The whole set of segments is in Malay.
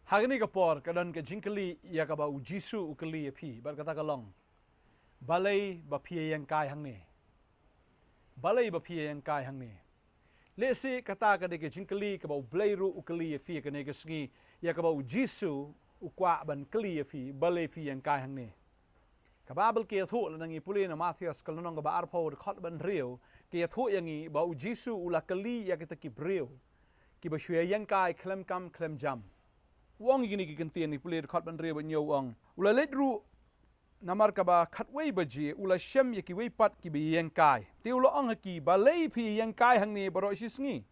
Hari ni kapor kadon ke jingkeli ya ka ba ujisu ukeli phi bar kata kalong. Balai ba phi yang kai hang ni. Balai ba phi yang kai hang ni. Lesi kata ka de ke jingkeli ka ba blai ru ukeli phi ka ne ke sngi ya ka ba ujisu ukwa ban keli phi balai phi yang kai hang ni. Ka babel ke thu la ngi puli na Matthews kal nong ba arpo de khot ban riu ke thu yang i ba ujisu ula keli ya kita ki breu. Ki ba shwe yang kai klem kam klem jam. Wong gini ki kentian ni puli khot ban riu ban yo wong. Ula let ru namar ka ba khat wei ba ji ula shem ye ki wei pat ki bi yang kai. Ti ula ong ki ba lei phi yang kai hang ni baro shi sngi.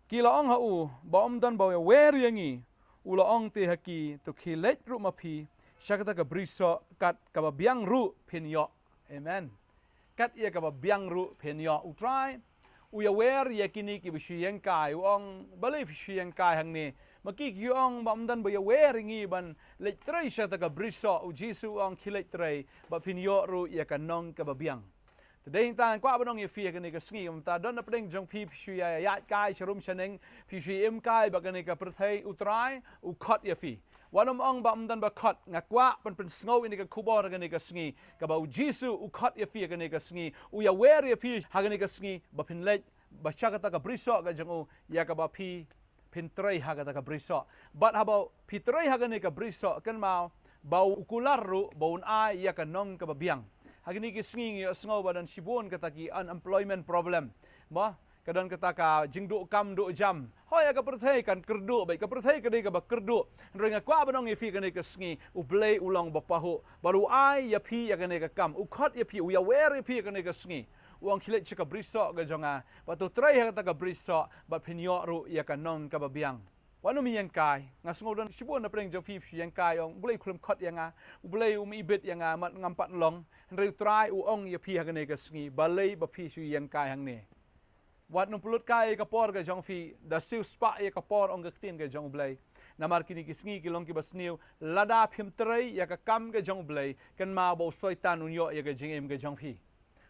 Ki la ong ha u ba om dan ba wer yang i ula ong te ha ki to ki let ru ma phi syakata ka briso kat ka ba biang ru phin yo. Amen. Kat ye ka ba biang ru phin yo u try u ya wer ye kini ki bi shi yang kai ong ba lei phi yang kai hang ni. Maki kiong ba amdan ba yawer ngi ban letray siya ta ka briso u jisu ang kiletray ba finyo ru ya kanong ka babiang. Today ta kwa banong ye fia kani ka sngi ta don na pring jong pi phi ya ya kai sharum shaneng pi phi im kai ba kani ka prthai utrai u khot ye fi. Wanom ong ba amdan ba khot ngakwa pan pen sngo ini ka kubor kani ka sngi ka ba u jisu u khot ye fia kani ka sngi u yawer ye pi ha kani ka sngi ba pinlet ba chakata ka briso ka jong u ya ka ba pi pintray haga ka briso but habau pitray haga ni ka briso kan mau bau ukular ru baun ai ya kan nong ka babiang hagini ki sngi sngo badan sibon kata ki unemployment problem ba kadon kata ka jingdu kam do jam hoya ka perthai kan kerdu bai ka perthai ka ka ba kerdu renga kwa banong ifi ka ni ka sngi ublei ulong bapahu baru ai ya phi ya ka ni ka kam ukhat ya phi u ya wer ya phi ka ni ka sngi uang kilet chika briso ga jonga batu trai ha ta ka briso ba phinyo ru ya ka nong ka babiang wanu mi yang kai ngasngo don sibon na preng jo fi yang kai ong bulai khulum khot yanga bulai mi bit yanga mat ngampat long reu trai u ong ya phi ha ne ka sngi balai ba phi su yang kai hang ne wat nu pulut kai ka por ga jong fi da siu spa ya ka por ong ga tin ga jong bulai namar kini ki sngi ki long ki basniu lada phim trai ya ka kam ga jong bulai kan ma bo soitan unyo ya ga jingem ga jong fi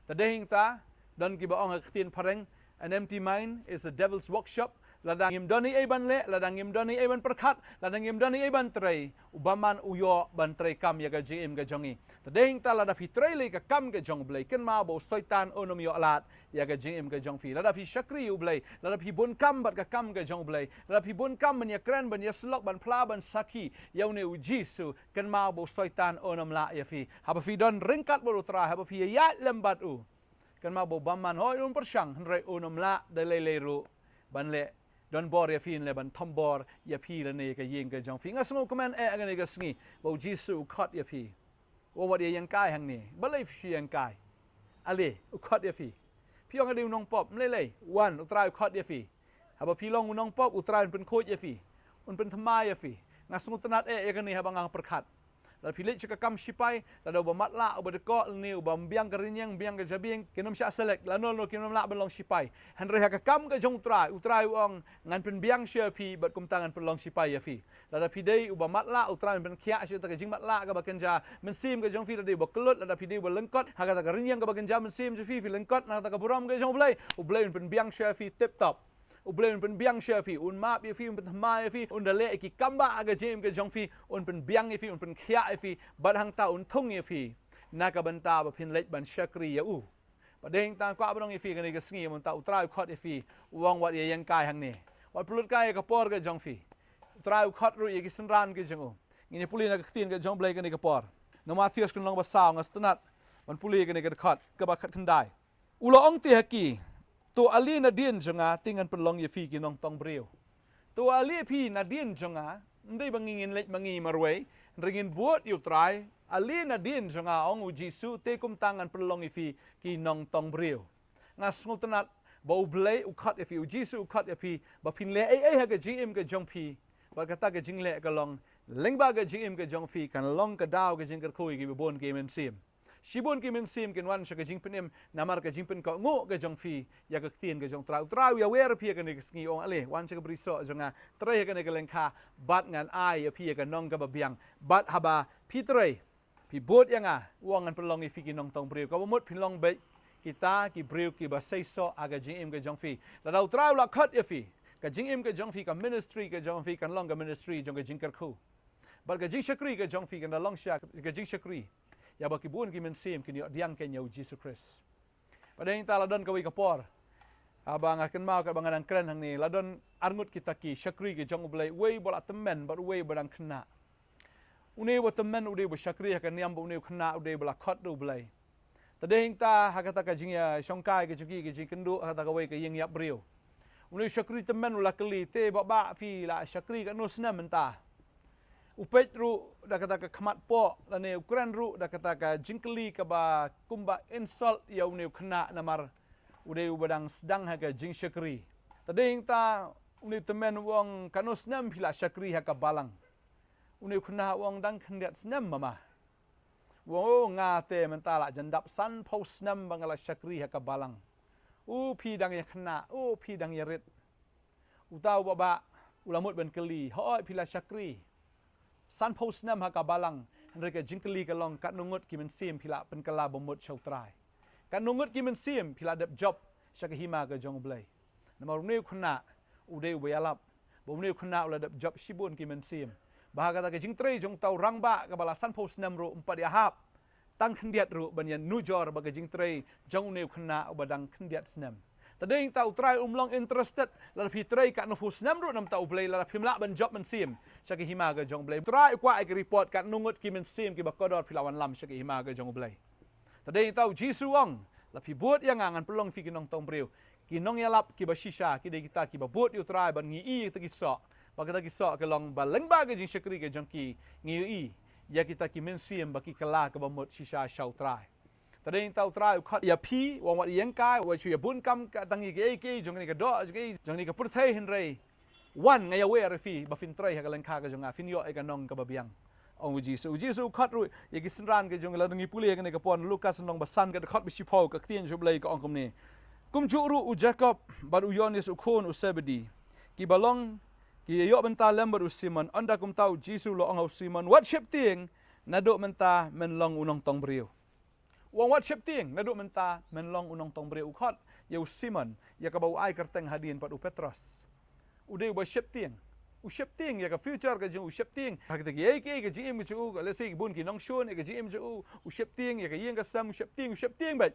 Tadehing ta don ki ba ong aktin pareng an empty mind is a devil's workshop ladang im doni e ban le ladang im doni e ban perkhat ladang im doni e ban trai ubaman uyo ban trai kam ya ga jim ga jongi tadehing ta lada fi trai le ka kam ga jong blai ken ma bo soitan onom yo alat ya ga jim ga jong fi lada fi shakri u blai lada fi bun kam bat ga kam ga jong blai lada fi bun kam ban ya kran ban ya slok ban pla ban saki yau ne u jisu ken ma bo soitan onom la ya fi haba fi don ringkat bo tra haba fi ya lembat u kan ma bo baman hoi un persyang henrei onom la de le ru ban le don bor ya fin le ban tombor ya pi le ne ka yeng ka jong fi ngasngo komen e ga ne ka sngi bo jisu khot ya pi o wat ye yang kai hang ni balai fi yang kai ale u khot ya fi pi ong adu nong pop le wan utrai khot ya fi haba pi long nong pop utrai pen khot ya fi un pen thama ya fi ngasngo tanat e ga ni haba ngang perkhat la pilit chika kam sipai la do bamat la ba de ko ni ba biang karinyang biang ka jabing kinom sya selek la no kinom la belong sipai hanre ha ka kam ka jong utrai ong ngan pen biang sya pi bat kum tangan pelong sipai ya fi la da pidei u bamat la utrai pen khia sya ta ka jing mat la ka ba kenja men sim ka jong fi da de ba kelut la da pidei ba lengkot ha ka ta karinyang ka ba kenja men sim fi lengkot na ta ka buram ka jong blai pen biang sya fi tip top Ublen pen biang sya fi un map ya fi un pen ma ya fi un dale ki kamba aga jem ke jong fi un pen biang ya fi un pen khia ya fi ban hang ta un thong ya fi na ka ban ta ba phin lech ban shakri ya u ba deng ta kwa ba dong ya fi ka ni ka sngi mon ta utrai khot ya fi wang wat ye yang kai hang ni wat pulut kai ka por ka jong fi utrai khot ru ye ki sanran ke jong u ngini puli na ka tin ka jong blai ka ni ka por no Matthews kun long ba saw ngas tanat ban puli ka ni ka khot ka ba khat khandai ulo ong ti haki tu ali na din jonga tingan pelong ye fi ki nong tong breu tu ali phi na din jonga ndai bangingin lech mangi marwei ringin buat yu trai ali na din jonga ong u jisu te kum tangan pelong ye fi ki nong tong breu ngas ngutanat bau blai u khat ye fi u jisu u khat ye fi ba phin le ai ha ga jim ga jong phi ba kata ga jing le ga long lengba ga jim ga jong phi kan long ka daw ga jing ka khoi gi bon ge men sim Sibon ki men sim ken wan sha ka jing penem namar ka jing pen ko ngo ka jong fi ya ka tien ka jong trau ya wer phi ka ne sngi ong ale wan sha ka briso jonga tre ka ne ka lengkha bat ngan ai ya phi ka nong ka ba biang bat haba phi tre phi bot yanga wang an pelong i fi ki nong tong breu ka mot phi long be kita ki breu ki ba sei so aga jing im ka jong fi la dau trau la khat ya fi ka jing im ka jong fi ka ministry ka jong fi kan long ka ministry jong ka jing kar khu bar ka jing shakri ka jong fi kan long sha ka jing shakri ya ba ki bun ki men sim ki diang ken yau Jesus Christ pada yang ta ladon ka wi ka por abang akan mau ka bangan kren hang ni ladon arngut kita ki shakri ki jong blai wei bola temen bar wei barang kena une wa temen ude bo shakri akan niam bo une kena ude bola khot do blai tade hing ta hakata ka jing ya shongkai ke juki ke jing kendu hakata ka wei ka yeng yap brio une shakri temen ula keli te ba fi la shakri ka no sna menta upet ru da kata ka khamat po la ne ukran ru da kata ka jingkeli ka ba kumba insult ya une kena namar ude ubadang sedang ha ka jing shakri tade hing ta une temen wong ka no sna phila shakri ha ka balang une kena wong dang khendiat snam mama wo nga te menta la jandap san pos nam bangala shakri ha ka balang pi dang ya khna pi dang ya rit utau baba ulamut ben keli hoi pila shakri san pos nam ha ka balang reka jingkeli ka long kat nungut ki men sim pila pen kala bomut chautrai kat nungut ki men sim pila dep job shakahima ka jong blai namar ne khna ude uyalap bomne khna ula dep job shibun ki men sim bahaga ka jingtrei jong tau rangba ka bala san pos nam ru empat ya hap tang khendiat ru banyan nujor baga jingtrei jong ne khna ubadang khendiat snam tadeng tau try long interested la phi trei ka no pos nam ru nam tau blai la phimla ban job men sim shaki hima ga jong blai try kwa ek report ka nungut ki men sim ki bakodor philawan lam shaki hima ga jong blai tadeng tau jisu wang la phi buat yang angan pelong fi kinong tong breu ki nong yalap ki bashisha ki de kita ki ba buat yu try ban ngi i ta ki so bakata ki so ke long baleng ba ke jing shakri ke jong ki ngi i ya kita ki men sim ba ki kala ke ba mot shisha shau try tadeng tau try khat ya phi wang wat yang kai wa chu ya bun kam ka tangi ke jong ni ka do jong ni ka pur thai hin rei wan ngai we re fi ba fin trai ha ka len kha ka jong a fin yo e ka nong ka ba biang ong jisu khat ru ye ki sinran ke jong la ngi puli ke ne ka pon lukas nong ba san ka khat bi shipau ka tien job lei ka ong kom ne kum chu ru u jacob bar u yonis u khon u sebedi ki balong ki yo benta lember u simon anda kum tau jisu lo ong simon what ship ting na do menta men long unong tong brio wong what ship ting na do menta men long unong tong brio khat ye simon ya ka bau ai kerteng hadin pat u petros u de ba ship ting u ship ting ya ka future ka jing u ship ting ha ka ki ke jim chu ka le se bun ki nong shon ke jim chu u ship ting ya ka yeng ka sam u ship ting ba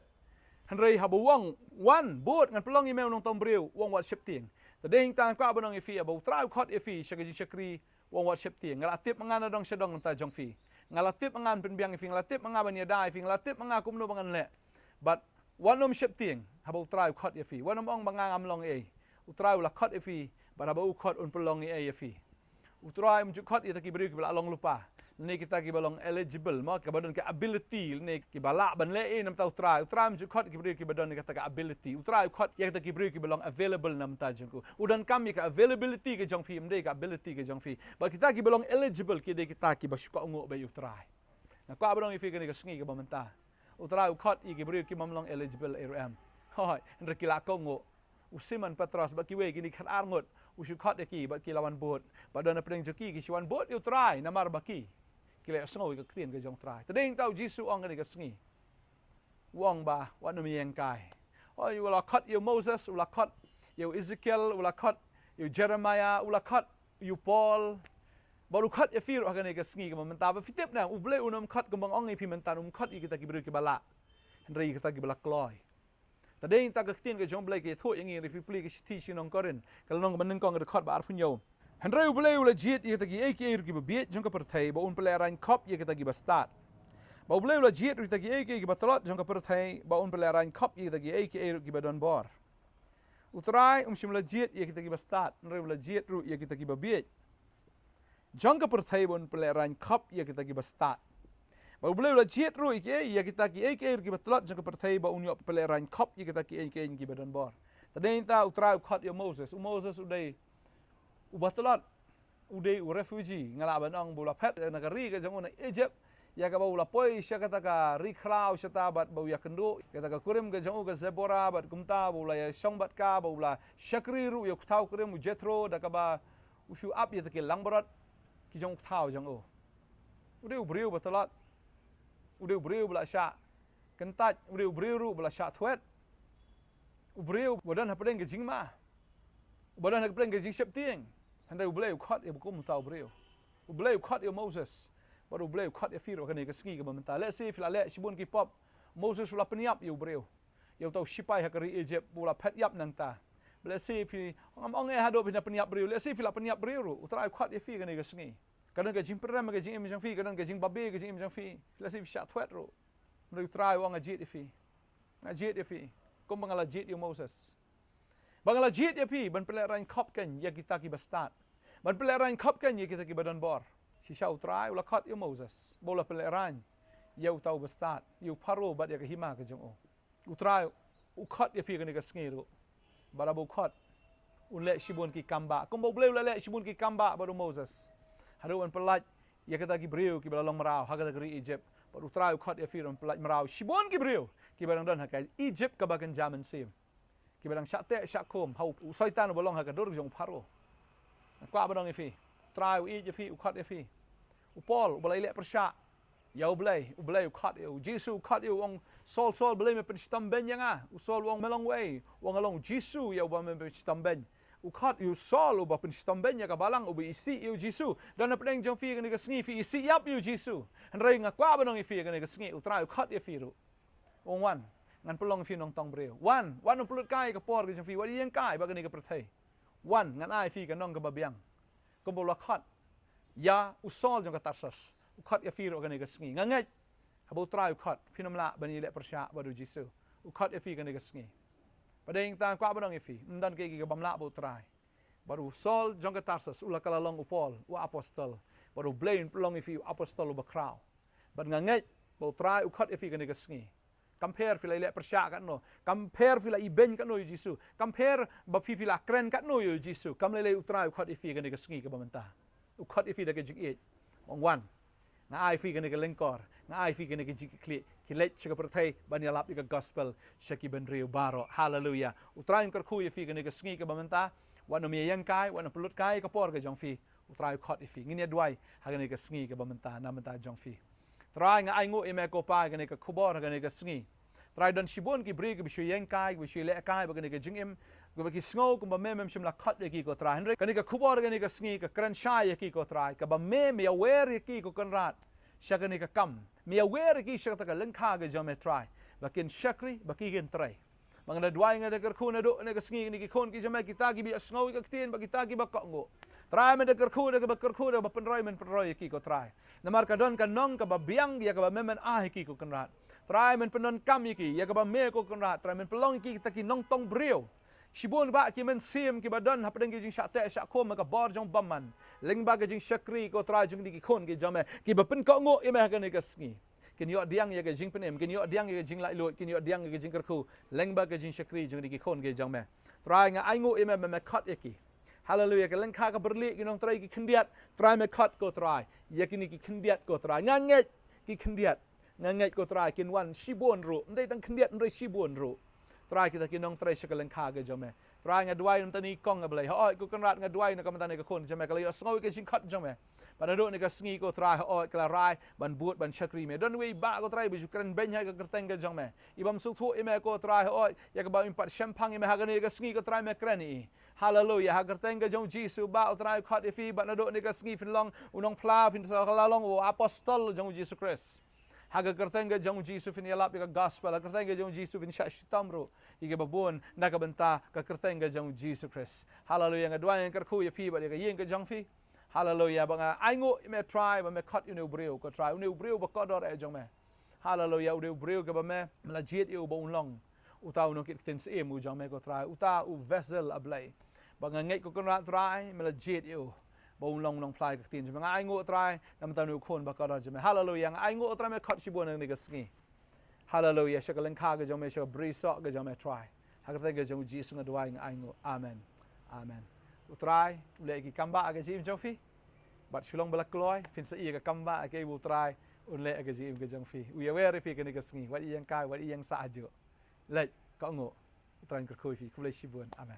han rei ha wong one boat ngan pelong email nong tong brio wong what ship ting tadeng tang kwa banong ifi abo trau khot ifi shakaji shakri wong wat shep ti ngalatip mangan dong shadong ta jong fi ngalatip mangan penbiang ifi ngalatip mangan bania dai ifi ngalatip mangan kumno mangan le but wanom shep ti abo trau khot ifi wanom ong mangan amlong e utrau la khot ifi but abo khot un pelong e ifi utrau mju khot ita ki beri ki bala long lupa ni kita ki balong eligible ma ka badon ka ability ni ki bala ban le e nam tau try mju khot ki beri ki badon ni kata ka ability utrai khot ya kata ki beri ki balong available nam ta jengku udan kami ka availability ke jong fi mde ka ability ke jong fi ba kita ki balong eligible ki de kita ki basuka ngo ba utrai na kwa badon ifi ka ni ka sngi ka bamenta utrai khot i ki beri ki mamlong eligible ram hoi ndre ki la ko ngo usiman patros ba ki we ki ni khat ar ngot usu khot ki ba ki lawan bot badon na preng joki ki siwan bot utrai namar ba ki kile sngo ka klien ka jong trai tadeng tau jisu ong ka sngi wong ba wan no mieng kai oi wala khat you moses wala khat you ezekiel wala khat you jeremiah wala khat you paul baru khat ya fir ka ne ka sngi ka menta ba fitep na u ble unam khat ka bang ong i pimentan khat i kita ki bru ki bala rei kita ki bala kloi tadeng ta ka klien ka jong ble ki tho yang i repli ki ti sinong korin ka long man kong ka khat ba ar phun yo Henry ubelai ula jiet ia tagi eke ruki babiet jongka perthai ba un pelaran kop ia tagi bastat. Ba ubelai ula jiet ruki tagi eke batalot jongka perthai ba un pelaran kop ia tagi eke ruki badon bor. Utrai simula jiet ia tagi bastat. Henry ula jiet ru ia tagi babiet. Jongka perthai ba un pelaran kop ia tagi bastat. Ba ubelai ula jiet ru ia tagi eke ruki batalot jongka perthai ba un pelaran kop ia tagi eke ruki badon bor. Tadeng ta utrai ukhat ya Moses. Moses udai ubatalat ude refugee ngala banong bula pet negari ke jong Egypt ya ka bula poi sya kata ka rikrau syata bat bau ya kendo kata ka kurim ke jong ke Zebora bat kumta bula ya song bat ka bula syakri ru ya kutau kurim Jethro da ka ba usu up ya ke langbarat ki jong kutau jong ude ubriu batalat ude ubriu bula sya kentat ude ubriu ru bula sya thwet ubriu bodan hapeng ke jingma bodan hapeng ke jing septieng Henry ubelai ukhat ya bukum tau brio. Ublay cut yo Moses. Baru ublay cut ya firo kani ka ski ka bamenta. Let's see fila le shibun ki pop. Moses ula peniap yo breu. Yo tau shipai hakari Egypt ula pet yap nang ta. Let's see fi ong hado pina peniap breu. Let's see fila peniap breu ru. Utrai cut ya fi kani ka ski. Kadang ka jing peram ka jing im jang fi, kadang ka jing babe ka jing im jang fi. Let's see shat thwet ru. Mari utrai wang ajit ya fi. Ajit ya fi. Kom bangala jit yo Moses. Bangala jit ya fi ban peleran kop kan ya kita ki bastat. Ban peleran kop kan ya kita ki badan bor. Si shau trai ula cut yo Moses. Bola peleran ya utau bastat. Yo paro bat ya ka hima ka jong o. Utrai u cut ya fi kan ka sngi ru. Barabo cut. Un le shibun ki kamba. Kom bo bleu le shibun ki kamba baru Moses. Haru an pelat ya kita ki breu ki balalong marau ha kita ki Egypt. Baru utrai u cut ya fi ron pelat marau shibun ki breu. Ki barang don ha ka Egypt ka bagan zaman sim. Ki barang syate syakom hau syaitan bolong ha ka dur jong paro. Kwa barang ifi. Try u eat ifi u cut ifi. U Paul u balai le persya. Ya u balai u cut u Jesus cut u ong Saul balai me penstam ben yang u Saul wong melong way wong along Jesus ya u ba me penstam ben. U cut u Saul u ba penstam ben ya ka balang u isi u Jesus. Dan na pedeng jong fi ka sngi fi isi yap u Jesus. Hanrei nga kwa barang ifi ka sngi u try u cut ifi ru. Wong wan ngan pelong fi nong tong breu. Wan ong pulut kai ka por ka jong fi wadi yang kai ba ka ni ka prathai. Wan ngan ai fi ka nong ka babiang. Ko bola khat ya usol jong ka tarsas u khat ya firo ka ni ka sngi ngangai habo try u khat phinom la bani le persya baru jisu u khat ya fi ka ni ka sngi padeng ta kwa badong ifi ndan ke ka bamla bo try baru sol jong ka tarsas ula kala long u Paul u apostol baru blain pelong ifi u apostol u bakrau ban ngangai bo try u khat ya fi ka ni ka sngi compare fila ile persya kan no compare fila iben kan no Yesu compare ba fila kren kan no Yesu kam le utrai u khat ifi kan ka sngi ka bamenta u khat ifi da ka jik e ong wan na ai fi kan ka lengkor na ai fi kan ka jik kli kilet chika perthai ban yalap ka gospel shaki ben riu baro hallelujah utrai ka khu ifi kan ka sngi ka bamenta wan mi yang kai wan pulut kai ka por ka jong fi utrai khat ifi nginia duai ha kan ka sngi ka bamenta na menta jong fi try nga ai ngo ime ko pa ga ne ka khubor ga ne ka sngi try don shibon ki brig bi shu yang kai bi shu le kai ba ga ne ka jingim go ba ki sngo ko ba mem shim la khat ki ko try ga ne ka khubor ga ne ka sngi ka kran sha ki ko try ka ba me aware ki ko kan rat sha ga ne ka kam me aware ki sha ta ka leng kha ga jame try ba kin shakri ba ki gen try bang na duai nga de ka khuna do ne ka sngi ni ki khon ki jame ki ta ki bi sngo ka tin ba ki ta ki ba ko ngo try me de kerkhu de ba penroi men penroi ki ko try namar ka don ka nong ka ba biang ya ka ba memen ah ki ko kanrat try men penon kam ki ya ka ba me ko kanrat try men pelong ki ta ki nong tong breu shibun ba ki men sim ki ba don ha pedeng jing shate sha khom ka bor jong bamman leng ba ka jing shakri ko try jing di ki khon ki jame ki ba pen ko ngo ime ka ne ka sngi kin yo diang ya ka jing penem kin yo diang ya ka jing lai lot kin yo diang ya ka jing kerkhu leng ba ka jing shakri jing di ki khon ki jame try nga ai ngo ime me khat ki hallelujah ka leng kha ka berli ki nong try ki khendiat try me khat ko try ya ki ni ki khendiat ko try nganget ki khendiat nganget ko try kin wan shibon ru ndai tang khendiat ndai shibon ru try kita ki nong try ka leng kha ga jome try nga duai nam tani kong ablai ho ko kan rat nga duai na ka mata ne ka khon jome ka le sngo ki sing khat jome pada do ne ka sngi ko try ho ka rai ban buat ban shakri me don we ba ko try bi kran ben ha ka kerteng ga jome ibam su thu ime ko try ho ya ka ba impat champagne ime ha ga ne ka sngi ko try me krani hallelujah ha kerteng ga jong jisu ba try khat ifi ba na do ne ka sngi fin long unong pla fin sa la long o apostol jong jisu Christ ha ga kerteng ga jong jisu fin yalap ka gospel ha kerteng ga jong jisu fin sha shitamro ige babon na ka benta ka kerteng ga jong jisu Christ hallelujah nga dwa yang kerkhu ya pi ba ga yeng ka jong fi hallelujah banga ai ngo me try ba me khat inu breu ko try inu breu ba ko dor e jong me hallelujah inu breu ka ba me la jet yu ba unlong utau no kit ten se mu jong me ko try uta u vessel ablai banga ngai ko kan try me la jet yu ba unlong nong fly ka tin jong ai ngo try nam ta nu khon ba ko dor jong me hallelujah ai ngo try me khat shibon ni ka sngi hallelujah shakalang kha ga jong me shak bri so ga jong me try ha ka ga jong jisu nga dwai ai ngo amen amen utrai ule ki kamba aga jim jongfi bat shulong balak kloy fin sa iya ka kamba ake utrai unle aga jim ga jongfi uya weri fi ka ni ka sngi wat yang kai wat yang sa ajo lek ko ngo utrai ka khoi fi kulai shibun amen